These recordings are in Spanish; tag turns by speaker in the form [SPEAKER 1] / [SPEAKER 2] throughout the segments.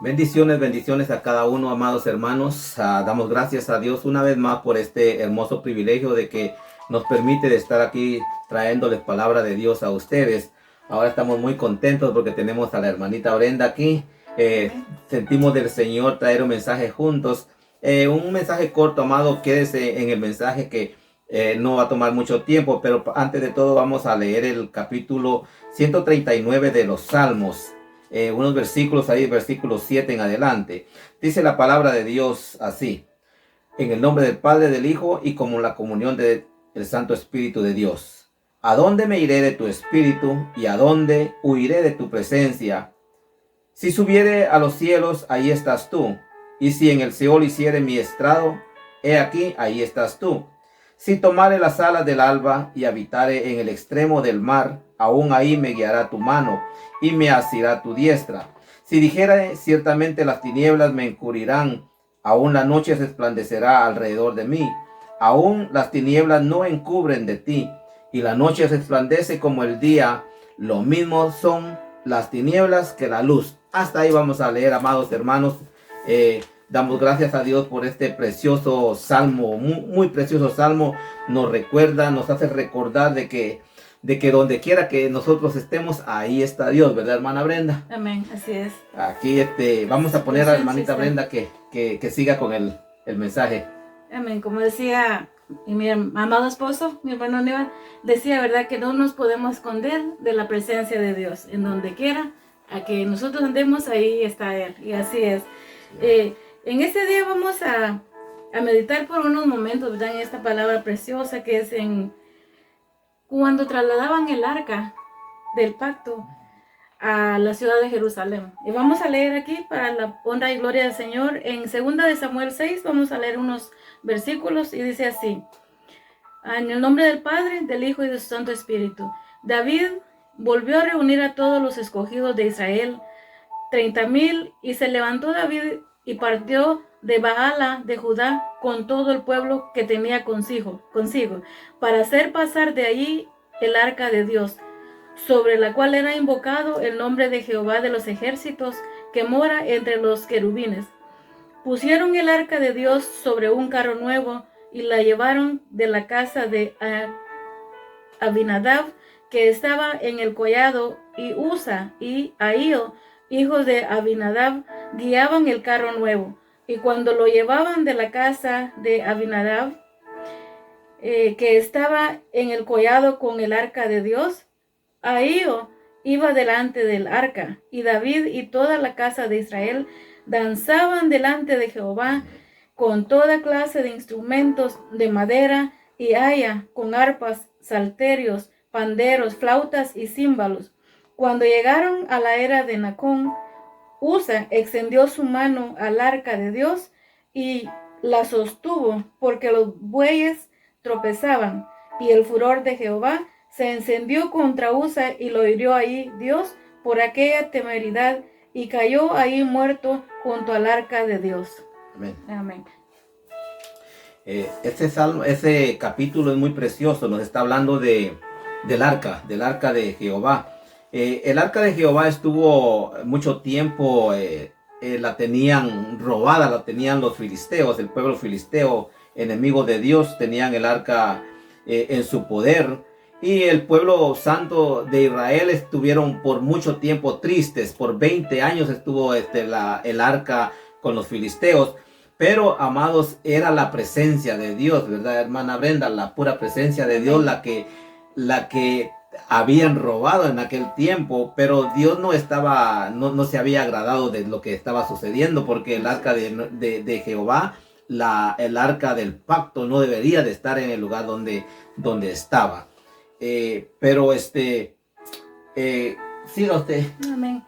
[SPEAKER 1] Bendiciones, bendiciones a cada uno, amados hermanos. Damos gracias a Dios una vez más por este hermoso privilegio de que nos permite de estar aquí trayéndoles palabra de Dios a ustedes. Ahora estamos muy contentos porque tenemos a la hermanita Brenda aquí. Sentimos del Señor traer un mensaje juntos. Un mensaje corto, amado, quédese en el mensaje que no va a tomar mucho tiempo, pero antes de todo vamos a leer el capítulo 139 de los Salmos. Unos versículos ahí, versículos 7 en adelante. Dice la palabra de Dios así: en el nombre del Padre, del Hijo y como la comunión del Santo Espíritu de Dios. ¿A dónde me iré de tu espíritu y a dónde huiré de tu presencia? Si subiere a los cielos, ahí estás tú. Y si en el Seol hiciere mi estrado, he aquí, ahí estás tú. Si tomare las alas del alba y habitare en el extremo del mar, aún ahí me guiará tu mano y me asirá tu diestra. Si dijere, ciertamente las tinieblas me encubrirán, aún la noche resplandecerá alrededor de mí. Aún las tinieblas no encubren de ti, y la noche resplandece como el día. Lo mismo son las tinieblas que la luz. Hasta ahí vamos a leer, amados hermanos. Damos gracias a Dios por este precioso salmo, muy precioso salmo. Nos recuerda, nos hace recordar de que donde quiera que nosotros estemos, ahí está Dios, ¿verdad, hermana Brenda?
[SPEAKER 2] Amén, así es.
[SPEAKER 1] Aquí vamos a poner a la hermanita Brenda que siga con el mensaje.
[SPEAKER 2] Amén, como decía mi amado esposo, mi hermano Aníbal, decía, ¿verdad?, que no nos podemos esconder de la presencia de Dios. En donde quiera a que nosotros andemos, ahí está Él. Y así es. En este día vamos a meditar por unos momentos, ¿verdad?, en esta palabra preciosa que es en cuando trasladaban el arca del pacto a la ciudad de Jerusalén. Y vamos a leer aquí, para la honra y gloria del Señor, en 2 de Samuel 6, vamos a leer unos versículos y dice así: en el nombre del Padre, del Hijo y del Santo Espíritu. David volvió a reunir a todos los escogidos de Israel, 30,000, y se levantó David y partió de Baala de Judá con todo el pueblo que tenía consigo, para hacer pasar de allí el arca de Dios, sobre la cual era invocado el nombre de Jehová de los ejércitos, que mora entre los querubines. Pusieron el arca de Dios sobre un carro nuevo y la llevaron de la casa de Abinadab, que estaba en el collado, y Usa y Ahío, hijos de Abinadab, guiaban el carro nuevo. Y cuando lo llevaban de la casa de Abinadab, que estaba en el collado con el arca de Dios, Ahío iba delante del arca, y David y toda la casa de Israel danzaban delante de Jehová con toda clase de instrumentos de madera y haya, con arpas, salterios, panderos, flautas y címbalos. Cuando llegaron a la era de Nacón, Usa extendió su mano al arca de Dios y la sostuvo, porque los bueyes tropezaban, y el furor de Jehová se encendió contra Usa y lo hirió ahí Dios por aquella temeridad, y cayó ahí muerto junto al arca de Dios.
[SPEAKER 1] Amén.
[SPEAKER 2] Amén.
[SPEAKER 1] Ese capítulo es muy precioso. Nos está hablando del arca de Jehová. El arca de Jehová estuvo mucho tiempo, la tenían robada, la tenían los filisteos, el pueblo filisteo, enemigo de Dios, tenían el arca en su poder. Y el pueblo santo de Israel estuvieron por mucho tiempo tristes. Por 20 años estuvo el arca con los filisteos. Pero, amados, era la presencia de Dios, ¿verdad, hermana Brenda? La pura presencia de Dios, la que habían robado en aquel tiempo. Pero Dios no se había agradado de lo que estaba sucediendo, porque el arca de Jehová, el arca del pacto, no debería de estar en el lugar donde estaba. Pero siga usted.
[SPEAKER 2] Amén.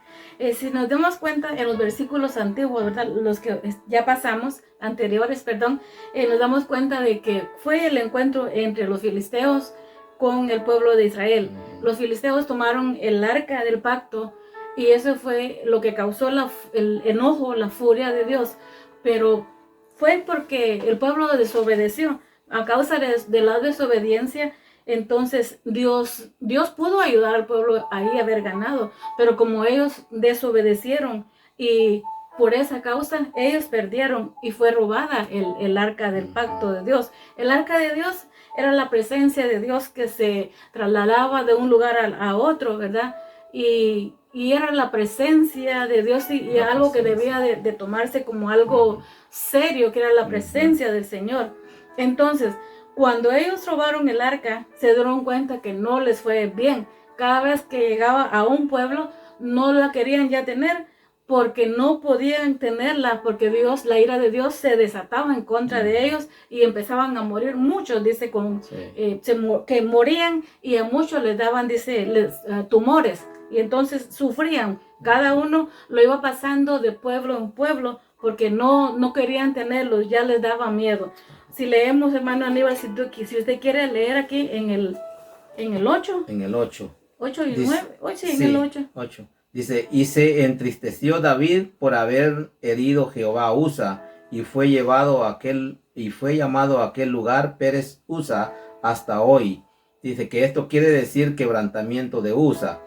[SPEAKER 2] Si nos damos cuenta en los versículos antiguos, ¿verdad?, los que ya pasamos, anteriores, perdón, nos damos cuenta de que fue el encuentro entre los filisteos con el pueblo de Israel. Los filisteos tomaron el arca del pacto, y eso fue lo que causó el enojo, la furia de Dios. Pero fue porque el pueblo desobedeció. A causa de la desobediencia, entonces Dios pudo ayudar al pueblo ahí a haber ganado, pero como ellos desobedecieron y por esa causa ellos perdieron y fue robada el arca del pacto de Dios. El arca de Dios era la presencia de Dios que se trasladaba de un lugar a otro, ¿verdad? Y era la presencia de Dios y algo que debía de tomarse como algo serio, que era la presencia del Señor. Entonces, cuando ellos robaron el arca, se dieron cuenta que no les fue bien. Cada vez que llegaba a un pueblo, no la querían ya tener, porque no podían tenerla, porque Dios, la ira de Dios se desataba en contra de ellos y empezaban a morir muchos, dice, que morían, y a muchos les daban, dice, tumores, y entonces sufrían. Cada uno lo iba pasando de pueblo en pueblo, porque no querían tenerlos, ya les daba miedo. Si leemos, hermano Aníbal, si usted quiere leer aquí en el 8.
[SPEAKER 1] En el 8.
[SPEAKER 2] 8 y
[SPEAKER 1] Dice,
[SPEAKER 2] 9. Sí, en el
[SPEAKER 1] 8. Dice, y se entristeció David por haber herido Jehová a Usa, y fue llamado a aquel lugar Pérez Usa hasta hoy. Dice que esto quiere decir quebrantamiento de Usa.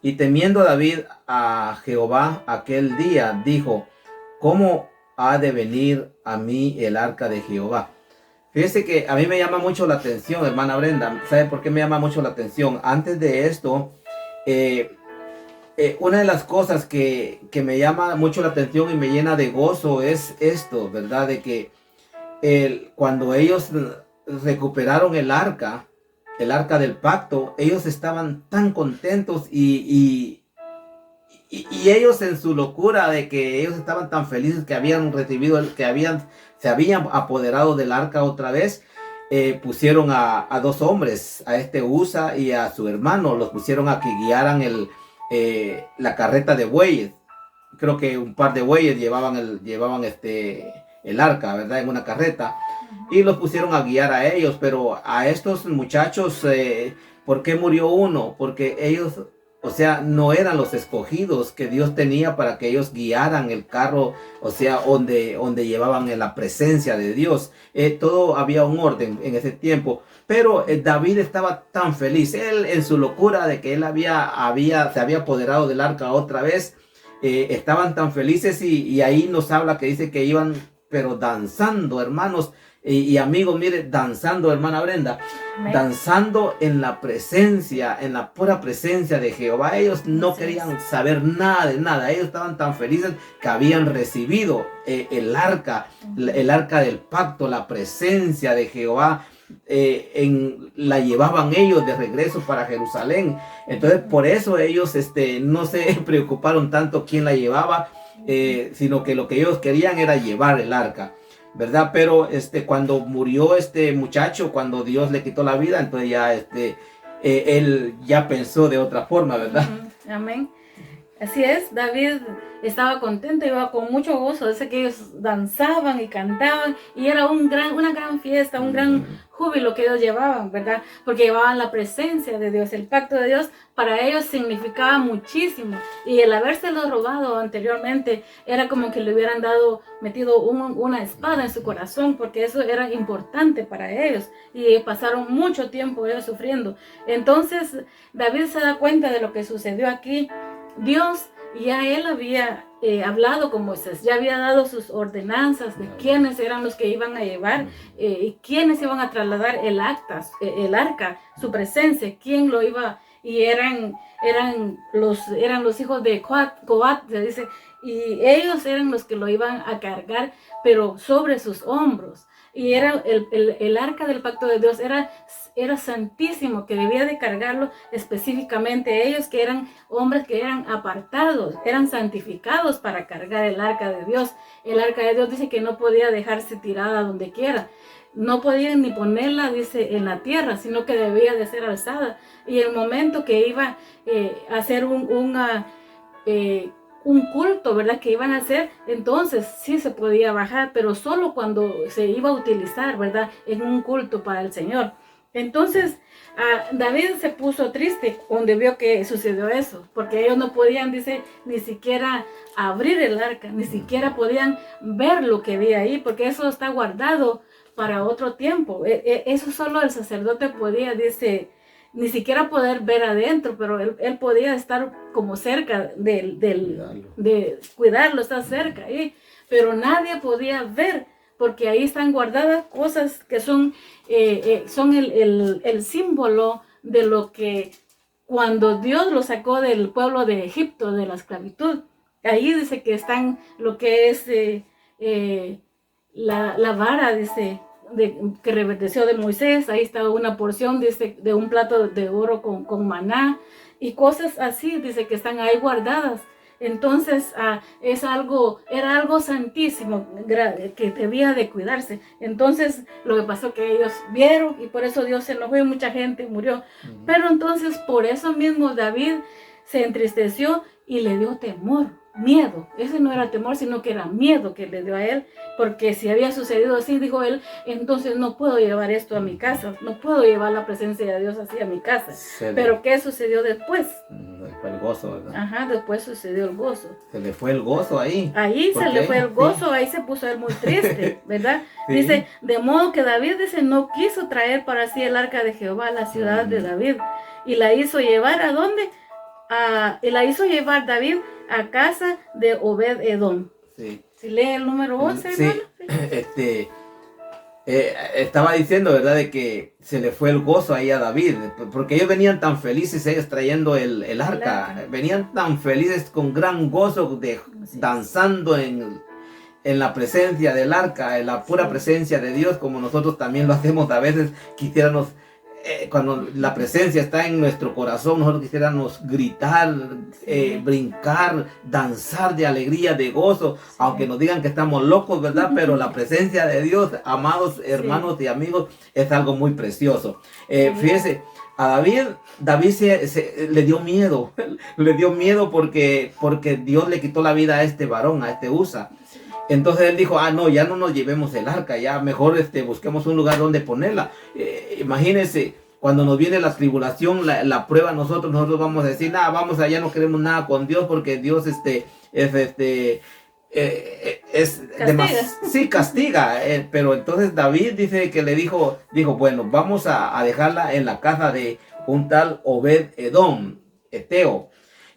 [SPEAKER 1] Y temiendo David a Jehová aquel día, dijo, ¿cómo ha de venir a mí el arca de Jehová? Fíjese que a mí me llama mucho la atención, hermana Brenda. ¿Sabe por qué me llama mucho la atención? Antes de esto, una de las cosas que me llama mucho la atención y me llena de gozo es esto, ¿verdad? De que cuando ellos recuperaron el arca del pacto, ellos estaban tan contentos y ellos en su locura de que ellos estaban tan felices que habían recibido, se habían apoderado del arca otra vez, pusieron a dos hombres, a Usa y a su hermano, los pusieron a que guiaran la carreta de bueyes. Creo que un par de bueyes llevaban el arca, ¿verdad? En una carreta. Y los pusieron a guiar a ellos, pero a estos muchachos, ¿por qué murió uno? Porque ellos, o sea, no eran los escogidos que Dios tenía para que ellos guiaran el carro, o sea, donde llevaban en la presencia de Dios. Todo había un orden en ese tiempo. Pero David estaba tan feliz, él en su locura de que él se había apoderado del arca otra vez, estaban tan felices y ahí nos habla que dice que iban, pero danzando, hermanos. Y amigos, mire, danzando, hermana Brenda, amén, danzando en la pura presencia de Jehová. Ellos no querían saber nada de nada. Ellos estaban tan felices que habían recibido el arca del pacto, la presencia de Jehová. La llevaban ellos de regreso para Jerusalén. Entonces por eso ellos no se preocuparon tanto quién la llevaba, sino que lo que ellos querían era llevar el arca, ¿verdad? Pero cuando murió este muchacho, cuando Dios le quitó la vida, entonces ya él ya pensó de otra forma, ¿verdad?
[SPEAKER 2] Amén. Así es, David estaba contento, iba con mucho gozo. Dice que ellos danzaban y cantaban y era una gran fiesta, un gran júbilo que ellos llevaban, ¿verdad? Porque llevaban la presencia de Dios, el pacto de Dios para ellos significaba muchísimo. Y el habérselo robado anteriormente era como que le hubieran metido una espada en su corazón, porque eso era importante para ellos y pasaron mucho tiempo ellos sufriendo. Entonces David se da cuenta de lo que sucedió aquí. Dios ya él había hablado con Moisés, ya había dado sus ordenanzas de quiénes eran los que iban a llevar y quiénes iban a trasladar el arca, su presencia, quién lo iba, y eran los hijos de Coat, se dice, y ellos eran los que lo iban a cargar, pero sobre sus hombros. Y era el arca del pacto de Dios, era santísimo, que debía de cargarlo específicamente ellos, que eran hombres que eran apartados, eran santificados para cargar el arca de Dios. El arca de Dios dice que no podía dejarse tirada donde quiera, no podían ni ponerla, dice, en la tierra, sino que debía de ser alzada. Y el momento que iba a hacer un culto, ¿verdad? Que iban a hacer, entonces sí se podía bajar, pero solo cuando se iba a utilizar, ¿verdad? En un culto para el Señor. Entonces David se puso triste cuando vio que sucedió eso, porque ellos no podían, dice, ni siquiera abrir el arca, ni siquiera podían ver lo que había ahí, porque eso está guardado para otro tiempo. Eso solo el sacerdote podía, dice, ni siquiera poder ver adentro, pero él podía estar como cerca de cuidarlo, estar cerca ahí, pero nadie podía ver, porque ahí están guardadas cosas que son el símbolo de lo que cuando Dios lo sacó del pueblo de Egipto, de la esclavitud. Ahí dice que están lo que es la vara, dice, que reverdeció de Moisés. Ahí está una porción, dice, de un plato de oro con maná y cosas así, dice, que están ahí guardadas. Entonces era algo santísimo que debía de cuidarse. Entonces lo que pasó que ellos vieron y por eso Dios se enojó y mucha gente murió. Pero entonces por eso mismo David se entristeció y le dio temor, miedo. Ese no era temor, sino que era miedo que le dio a él, porque si había sucedido así, dijo él, entonces no puedo llevar esto a mi casa, no puedo llevar la presencia de Dios así a mi casa. Pero ¿qué sucedió después?
[SPEAKER 1] Fue el gozo, ¿verdad?
[SPEAKER 2] Ajá, después sucedió el gozo.
[SPEAKER 1] Se le fue el gozo ahí.
[SPEAKER 2] Ahí se le fue el gozo, sí. Ahí se puso él muy triste, ¿verdad? Sí. Dice, de modo que David, dice, no quiso traer para sí el arca de Jehová a la ciudad de David, y la hizo llevar ¿a dónde? Y la hizo llevar David a casa de Obed-Edom. Sí. Si lee el número 11,
[SPEAKER 1] sí. Sí. Estaba diciendo, ¿verdad? De que se le fue el gozo ahí a David, porque ellos venían tan felices, ellos trayendo el arca, venían tan felices con gran gozo, danzando en la presencia del arca, en la pura presencia de Dios, como nosotros también lo hacemos a veces. Quisiéramos, cuando la presencia está en nuestro corazón, nosotros quisiéramos gritar, brincar, danzar de alegría, de gozo, aunque nos digan que estamos locos, ¿verdad? Pero la presencia de Dios, amados hermanos y amigos, es algo muy precioso. Fíjese, a David le dio miedo, le dio miedo porque Dios le quitó la vida a este varón, a este Usa. Entonces él dijo, no, ya no nos llevemos el arca, ya mejor busquemos un lugar donde ponerla. Imagínense, cuando nos viene la tribulación, la prueba, nosotros vamos a decir, vamos allá, no queremos nada con Dios, porque Dios castiga. Pero entonces David dice que le dijo, bueno, vamos a dejarla en la casa de un tal Obed-Edom, Eteo.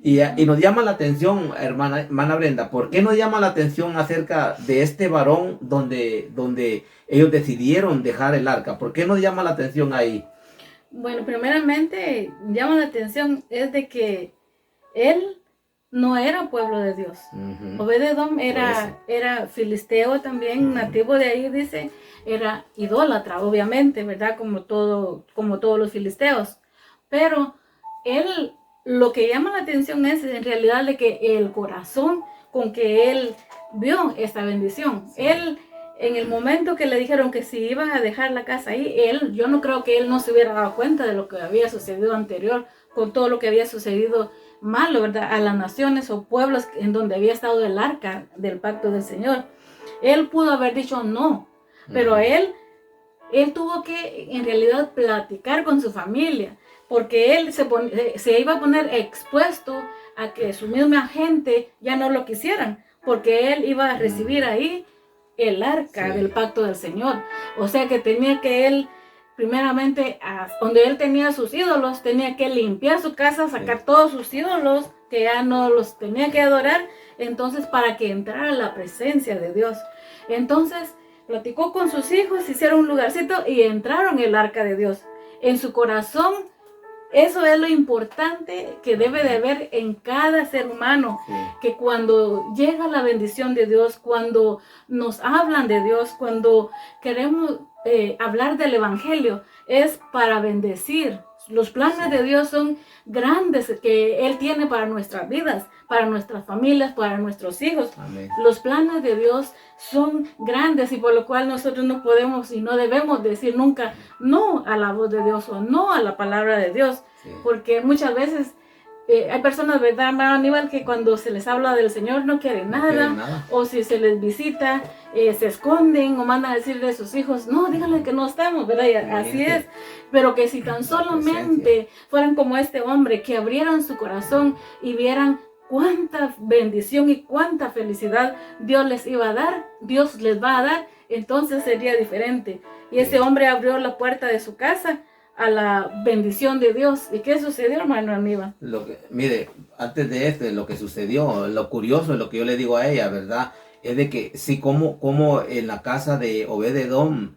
[SPEAKER 1] Y nos llama la atención, hermana Brenda, ¿por qué nos llama la atención acerca de este varón donde ellos decidieron dejar el arca? ¿Por qué nos llama la atención ahí?
[SPEAKER 2] Bueno, primeramente llama la atención es de que él no era pueblo de Dios. Obed-Edom era filisteo también, nativo de ahí, dice, era idólatra, obviamente, ¿verdad? Como todos los filisteos. Pero él... Lo que llama la atención es en realidad de que el corazón con que él vio esta bendición. Sí. Él, en el momento que le dijeron que si iban a dejar la casa ahí, yo no creo que él no se hubiera dado cuenta de lo que había sucedido anterior, con todo lo que había sucedido malo, ¿verdad? A las naciones o pueblos en donde había estado el arca del pacto del Señor. Él pudo haber dicho no, pero él tuvo que en realidad platicar con su familia, porque él se iba a poner expuesto a que su misma gente ya no lo quisieran, porque él iba a recibir ahí el arca del pacto del Señor. O sea que tenía que él, primeramente, donde él tenía sus ídolos, tenía que limpiar su casa, sacar todos sus ídolos, que ya no los tenía que adorar, entonces para que entrara la presencia de Dios. Entonces, platicó con sus hijos, hicieron un lugarcito y entraron el arca de Dios. En su corazón, eso es lo importante que debe de haber en cada ser humano, que cuando llega la bendición de Dios, cuando nos hablan de Dios, cuando queremos hablar del evangelio, es para bendecir. Los planes de Dios son grandes que Él tiene para nuestras vidas, para nuestras familias, para nuestros hijos. Amén. Los planes de Dios son grandes y por lo cual nosotros no podemos y no debemos decir nunca no a la voz de Dios o no a la palabra de Dios. Sí. Porque muchas veces hay personas, ¿verdad, hermano Aníbal, que cuando se les habla del Señor no quieren nada, o si se les visita, se esconden o mandan a decirle a sus hijos, no, díganle que no estamos, ¿verdad? Y así es. Pero que si tan solamente fueran como este hombre, que abrieran su corazón y vieran cuánta bendición y cuánta felicidad Dios les iba a dar, Dios les va a dar, entonces sería diferente. Y ese hombre abrió la puerta de su casa a la bendición de Dios. ¿Y qué sucedió, hermano Aníbal?
[SPEAKER 1] Mire, antes de esto, lo que sucedió, lo curioso, lo que yo le digo a ella, ¿verdad? Es de que sí, como en la casa de Obed-Edom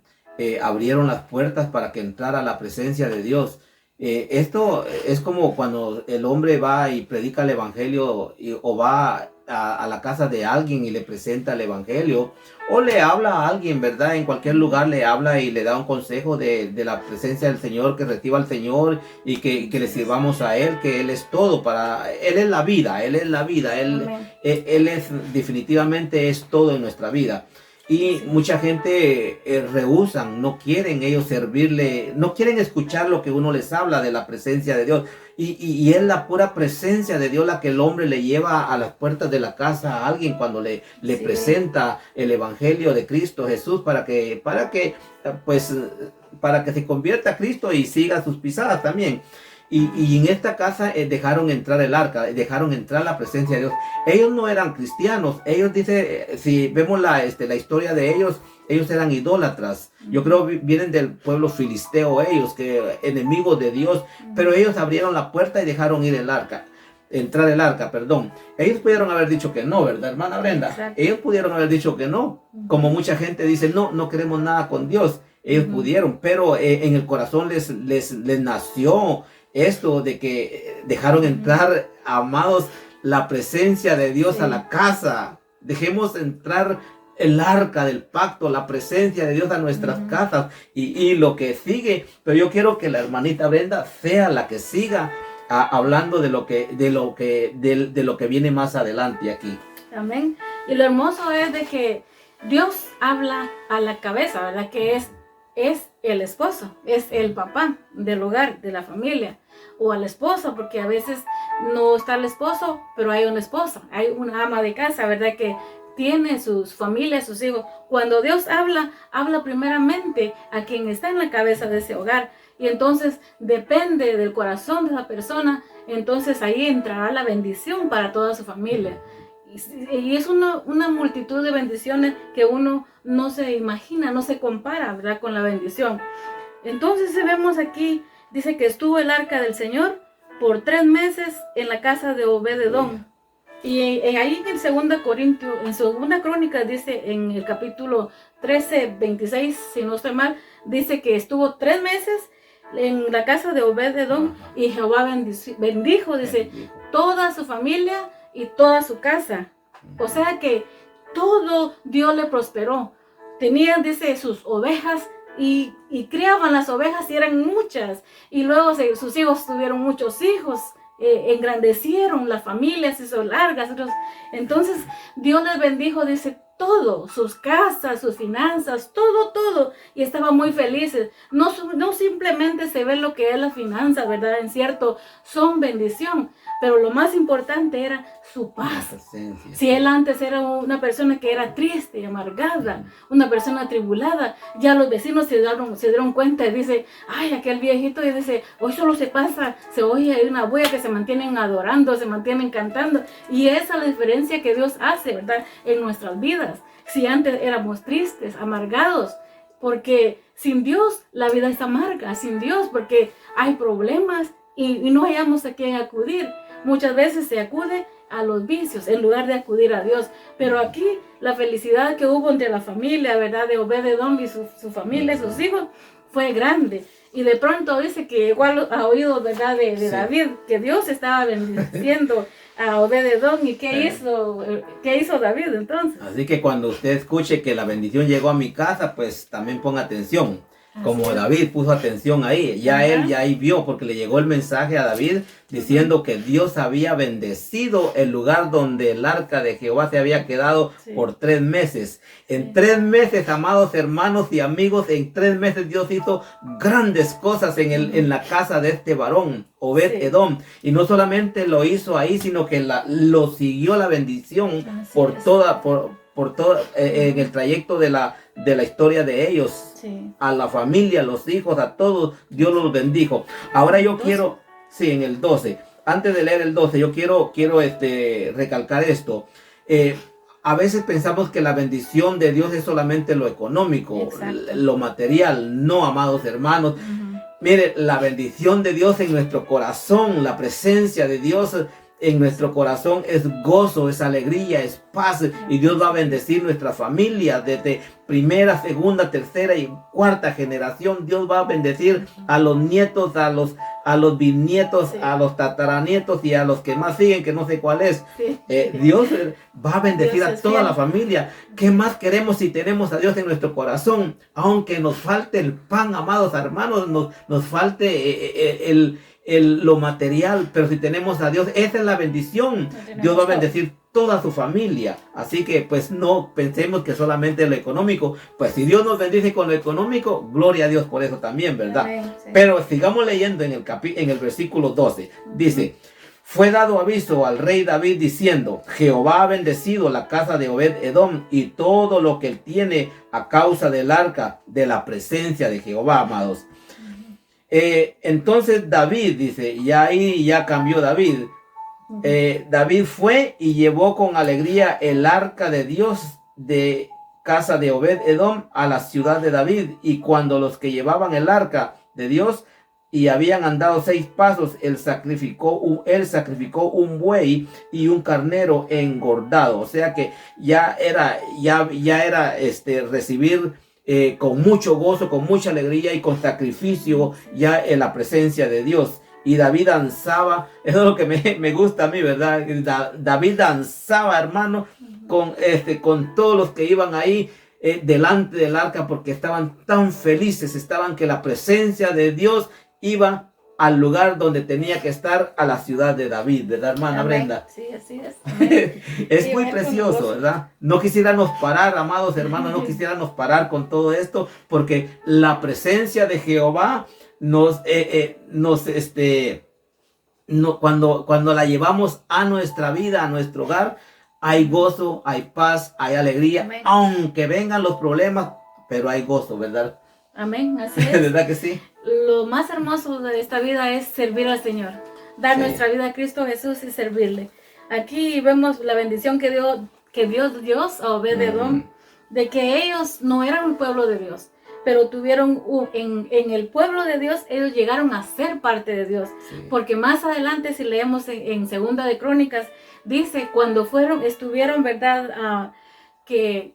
[SPEAKER 1] abrieron las puertas para que entrara la presencia de Dios. Esto es como cuando el hombre va y predica el evangelio o va a la casa de alguien y le presenta el evangelio, o le habla a alguien, ¿verdad? En cualquier lugar le habla y le da un consejo de la presencia del Señor, que reciba al Señor y que le sirvamos a Él, que Él es todo Él es la vida, Él es la vida, Él es definitivamente es todo en nuestra vida. Y mucha gente rehúsan, no quieren ellos servirle, no quieren escuchar lo que uno les habla de la presencia de Dios. Y es la pura presencia de Dios la que el hombre le lleva a las puertas de la casa a alguien cuando le presenta el evangelio de Cristo Jesús para que se convierta a Cristo y siga sus pisadas también. Y en esta casa dejaron entrar el arca, dejaron entrar la presencia de Dios. Ellos no eran cristianos, ellos dice, si vemos la historia de ellos eran idólatras. Yo creo que vienen del pueblo filisteo ellos, que enemigos de Dios, pero ellos abrieron la puerta y dejaron entrar el arca, perdón. Ellos pudieron haber dicho que no, ¿verdad, hermana Brenda? Exacto. Ellos pudieron haber dicho que no, como mucha gente dice, no queremos nada con Dios. Ellos pudieron, pero en el corazón les nació esto de que dejaron entrar, amados, la presencia de Dios a la casa. Dejemos entrar el arca del pacto, la presencia de Dios a nuestras casas y lo que sigue. Pero yo quiero que la hermanita Brenda sea la que siga hablando de lo que viene más adelante aquí.
[SPEAKER 2] Amén. Y lo hermoso es de que Dios habla a la cabeza, ¿verdad? Que es el esposo, es el papá del hogar, de la familia, o a la esposa, porque a veces no está el esposo, pero hay una esposa, hay una ama de casa, ¿verdad? Que tiene sus familias, sus hijos. Cuando Dios habla primeramente a quien está en la cabeza de ese hogar, y entonces depende del corazón de esa persona, entonces ahí entrará la bendición para toda su familia. Y es una multitud de bendiciones que uno no se imagina, no se compara, ¿verdad? Con la bendición. Entonces vemos aquí, dice que estuvo el arca del Señor por 3 meses en la casa de Obed-Edom. Y ahí en 2 Corintios, en 2 Crónicas, dice en el capítulo 13, 26, si no estoy mal, dice que estuvo 3 meses en la casa de Obed-Edom y Jehová bendijo, dice, toda su familia y toda su casa. O sea que todo Dios le prosperó. Tenían, dice, sus ovejas y criaban las ovejas y eran muchas. Y luego sus hijos tuvieron muchos hijos. Engrandecieron las familias, hizo largas. Entonces Dios les bendijo, dice, todo, sus casas, sus finanzas, todo, y estaban muy felices. No simplemente se ve lo que es la finanza, ¿verdad? En cierto, son bendición, pero lo más importante era su paz. Si él antes era una persona que era triste y amargada, una persona atribulada, ya los vecinos se dieron cuenta y dice, ay, aquel viejito, y dice, hoy solo se oye hay una bulla que se mantienen adorando, se mantienen cantando, y esa es la diferencia que Dios hace, ¿verdad? En nuestras vidas. Si antes éramos tristes, amargados, porque sin Dios la vida es amarga, sin Dios, porque hay problemas y no hayamos a quién acudir. Muchas veces se acude a los vicios en lugar de acudir a Dios. Pero aquí la felicidad que hubo entre la familia, ¿verdad? De Obed-Edom y su familia, sus hijos, fue grande. Y de pronto dice que igual ha oído, ¿verdad? De David, que Dios estaba bendiciendo a Obed-Edom. ¿Y qué hizo David entonces?
[SPEAKER 1] Así que cuando usted escuche que la bendición llegó a mi casa, pues también ponga atención. Como David puso atención ahí, ya él ya ahí vio, porque le llegó el mensaje a David diciendo que Dios había bendecido el lugar donde el arca de Jehová se había quedado por 3 meses. En 3 meses, amados hermanos y amigos, en 3 meses Dios hizo grandes cosas en la casa de este varón, Obed-Edom. Y no solamente lo hizo ahí, sino que lo siguió la bendición por todo en el trayecto de la historia de ellos. A la familia, a los hijos, a todos, Dios los bendijo. Ahora yo quiero, en el 12, antes de leer el 12, yo quiero recalcar esto. A veces pensamos que la bendición de Dios es solamente lo económico, lo material. No, amados hermanos. mire, la bendición de Dios en nuestro corazón, la presencia de Dios en nuestro corazón es gozo, es alegría, es paz. Y Dios va a bendecir nuestra familia desde primera, segunda, tercera y cuarta generación. Dios va a bendecir a los nietos, a los bisnietos, a los tataranietos y a los que más siguen, que no sé cuál es. Dios va a bendecir a toda la familia. ¿Qué más queremos si tenemos a Dios en nuestro corazón? Aunque nos falte el pan, amados hermanos, nos falte lo material, pero si tenemos a Dios, esa es la bendición. Dios va a bendecir toda su familia. Así que pues no pensemos que solamente lo económico. Pues si Dios nos bendice con lo económico, gloria a Dios por eso también, ¿verdad? Amén, sí. Pero sigamos leyendo en el versículo 12. Dice: fue dado aviso al rey David diciendo: Jehová ha bendecido la casa de Obed-Edom y todo lo que él tiene a causa del arca de la presencia de Jehová, amados. Entonces David dice, y ahí ya cambió David. David fue y llevó con alegría el arca de Dios de casa de Obed-Edom a la ciudad de David. Y cuando los que llevaban el arca de Dios y habían andado 6 pasos, él sacrificó un buey y un carnero engordado. O sea que ya era recibir con mucho gozo, con mucha alegría y con sacrificio ya en la presencia de Dios. Y David danzaba, eso es lo que me gusta a mí, ¿verdad? David danzaba, hermano, con todos los que iban ahí delante del arca, porque estaban tan felices, estaban que la presencia de Dios iba al lugar donde tenía que estar, a la ciudad de David, ¿verdad, hermana Brenda?
[SPEAKER 2] Sí, así es.
[SPEAKER 1] Es sí, muy precioso, ¿verdad? No quisiéramos parar, amados hermanos, no quisiéramos parar con todo esto, porque la presencia de Jehová cuando la llevamos a nuestra vida, a nuestro hogar, hay gozo, hay paz, hay alegría. Amén. Aunque vengan los problemas, pero hay gozo, ¿verdad?
[SPEAKER 2] Amén, así es.
[SPEAKER 1] ¿Verdad que sí?
[SPEAKER 2] Lo más hermoso de esta vida es servir al Señor, dar nuestra vida a Cristo Jesús y servirle. Aquí vemos la bendición que Dios dio a Obed-Edom, de que ellos no eran un pueblo de Dios, pero tuvieron en el pueblo de Dios, ellos llegaron a ser parte de Dios. Sí. Porque más adelante, si leemos en Segunda de Crónicas, dice, cuando estuvieron, ¿verdad? Que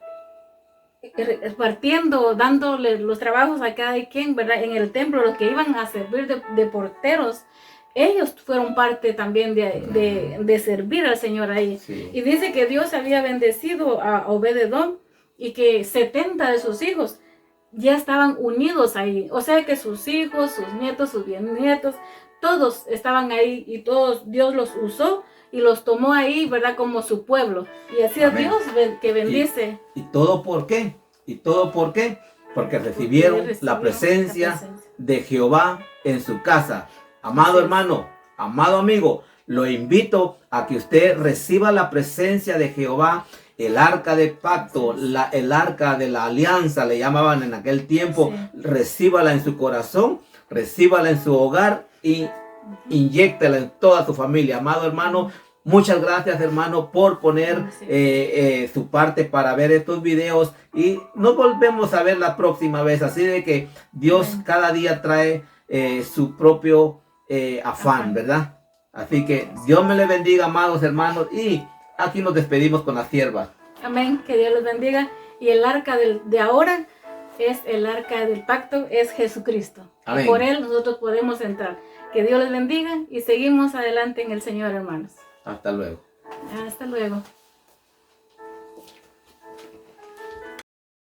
[SPEAKER 2] partiendo, dándole los trabajos a cada quien, ¿verdad? En el templo, los que iban a servir de porteros, ellos fueron parte también de servir al Señor ahí. Sí. Y dice que Dios había bendecido a Obed-Edom y que 70 de sus hijos ya estaban unidos ahí. O sea que sus hijos, sus nietos, sus bisnietos, todos estaban ahí y todos Dios los usó y los tomó ahí, ¿verdad? Como su pueblo. Y así es Dios que bendice.
[SPEAKER 1] ¿Y todo por qué? ¿Y todo por qué? Porque recibieron la presencia de Jehová en su casa. Amado hermano, amado amigo, lo invito a que usted reciba la presencia de Jehová, el arca de pacto, el arca de la alianza, le llamaban en aquel tiempo. Sí. Recíbala en su corazón, recíbala en su hogar y inyéctela en toda su familia. Amado hermano, muchas gracias, hermano, por poner su parte para ver estos videos, y nos volvemos a ver la próxima vez. Así de que Dios cada día trae su propio afán, ¿verdad? Así que Dios me le bendiga, amados hermanos, y aquí nos despedimos con la sierva.
[SPEAKER 2] Amén, que Dios los bendiga. Y el arca de ahora es el arca del pacto, es Jesucristo. Amén. Y por él nosotros podemos entrar. Que Dios les bendiga y seguimos adelante en el Señor, hermanos.
[SPEAKER 1] Hasta luego.
[SPEAKER 2] Hasta luego.